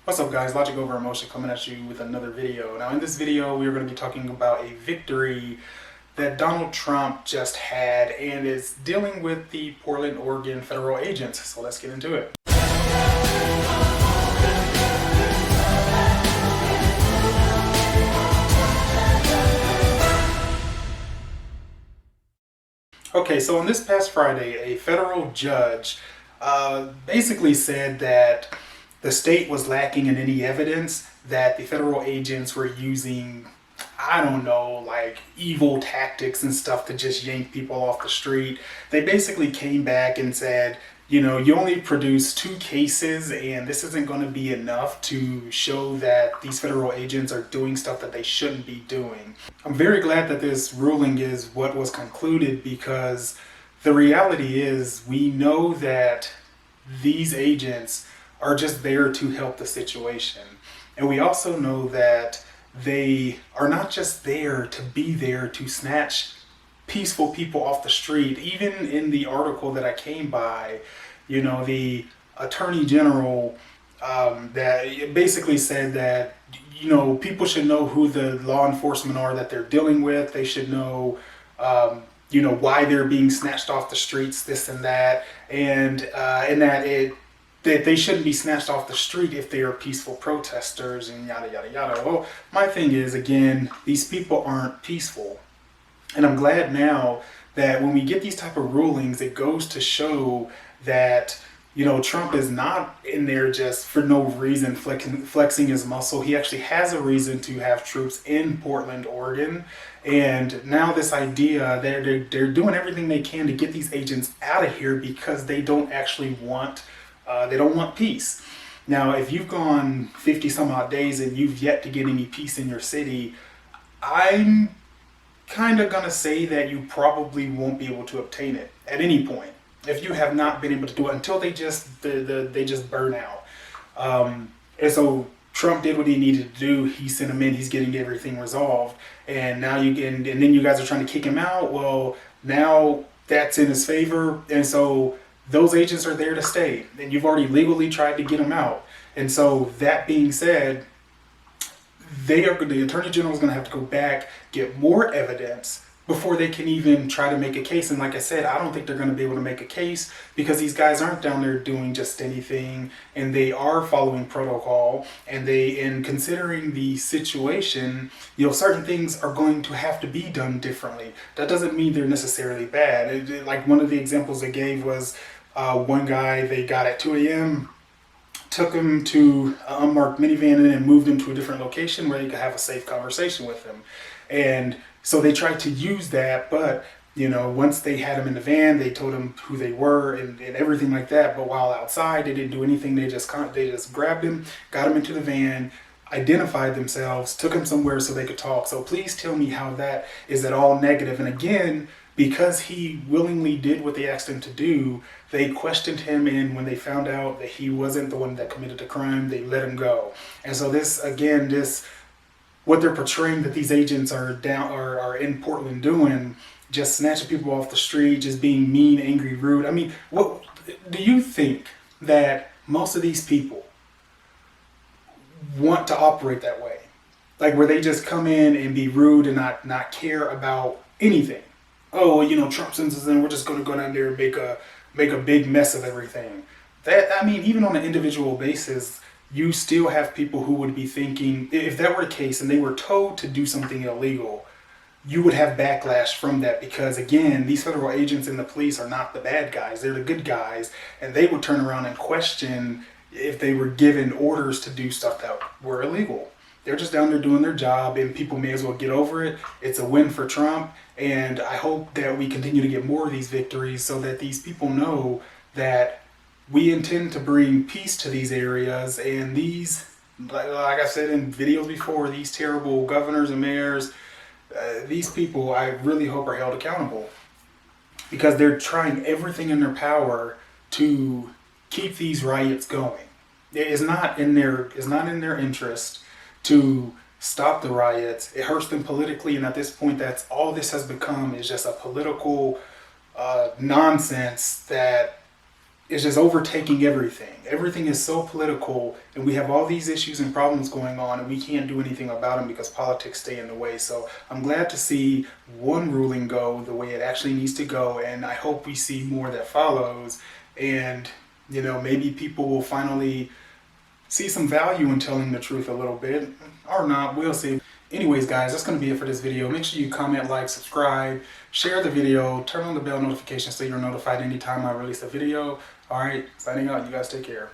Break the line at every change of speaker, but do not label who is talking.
What's up guys, Logic Over Emotion coming at you with another video. Now in this video we're going to be talking about a victory that Donald Trump just had and is dealing with the Portland, Oregon federal agents. So let's get into it. Okay, so on this past Friday, a federal judge basically said that the state was lacking in any evidence that the federal agents were using, I don't know, like evil tactics and stuff to just yank people off the street. They basically came back and said, you know, you only produced 2 cases and this isn't going to be enough to show that these federal agents are doing stuff that they shouldn't be doing. I'm very glad that this ruling is what was concluded, because the reality is we know that these agents are just there to help the situation. And we also know that they are not just there to snatch peaceful people off the street. Even in the article that I came by, you know, the attorney general that basically said that, you know, people should know who the law enforcement are that they're dealing with. They should know, you know, why they're being snatched off the streets, this and that, and that they shouldn't be snatched off the street if they are peaceful protesters and yada yada yada. Well, my thing is, again, these people aren't peaceful. And I'm glad now that when we get these type of rulings, it goes to show that, you know, Trump is not in there just for no reason flexing his muscle. He actually has a reason to have troops in Portland, Oregon. And now this idea, they're doing everything they can to get these agents out of here because they don't actually want, they don't want peace. Now, if you've gone 50 some odd days and you've yet to get any peace in your city, I'm kind of gonna say that you probably won't be able to obtain it at any point if you have not been able to do it until they just they just burn out. And so Trump did what he needed to do. He sent him in. He's getting everything resolved, and now you get, and then you guys are trying to kick him out. Well, now that's in his favor, and so those agents are there to stay, and you've already legally tried to get them out. And so that being said, the attorney general is going to have to go back, get more evidence before they can even try to make a case. And like I said, I don't think they're going to be able to make a case because these guys aren't down there doing just anything, and they are following protocol, and in considering the situation, you know, certain things are going to have to be done differently. That doesn't mean they're necessarily bad. Like one of the examples they gave was one guy they got at 2 a.m., took him to an unmarked minivan and moved him to a different location where they could have a safe conversation with him. And so they tried to use that, but, you know, once they had him in the van, they told him who they were and everything like that. But while outside, they didn't do anything. They just grabbed him, got him into the van, identified themselves, took him somewhere so they could talk. So please tell me how that is at all negative. And again, because he willingly did what they asked him to do, they questioned him, and when they found out that he wasn't the one that committed the crime, they let him go. And so this, again, what they're portraying that these agents are in Portland doing, just snatching people off the street, just being mean, angry, rude. I mean, what do you think that most of these people want to operate that way? Like where they just come in and be rude and not care about anything? Oh, you know, Trump sends us in, we're just going to go down there and make a big mess of everything. That, I mean, even on an individual basis, you still have people who would be thinking, if that were the case and they were told to do something illegal, you would have backlash from that, because again, these federal agents and the police are not the bad guys, they're the good guys, and they would turn around and question if they were given orders to do stuff that were illegal. They're just down there doing their job, and people may as well get over it. It's a win for Trump, and I hope that we continue to get more of these victories so that these people know that we intend to bring peace to these areas. And these, like I said in videos before, these terrible governors and mayors, these people I really hope are held accountable, because they're trying everything in their power to keep these riots going. It is not in their interest to stop the riots. It hurts them politically, and at this point, that's all this has become, is just a political nonsense that is just overtaking everything. Everything is so political, and we have all these issues and problems going on, and we can't do anything about them because politics stay in the way. So I'm glad to see one ruling go the way it actually needs to go, and I hope we see more that follows. And you know, maybe people will finally see some value in telling the truth a little bit, or not. We'll see. Anyways, guys, that's going to be it for this video. Make sure you comment, like, subscribe, share the video, turn on the bell notification so you're notified anytime I release a video. Alright, signing out. You guys take care.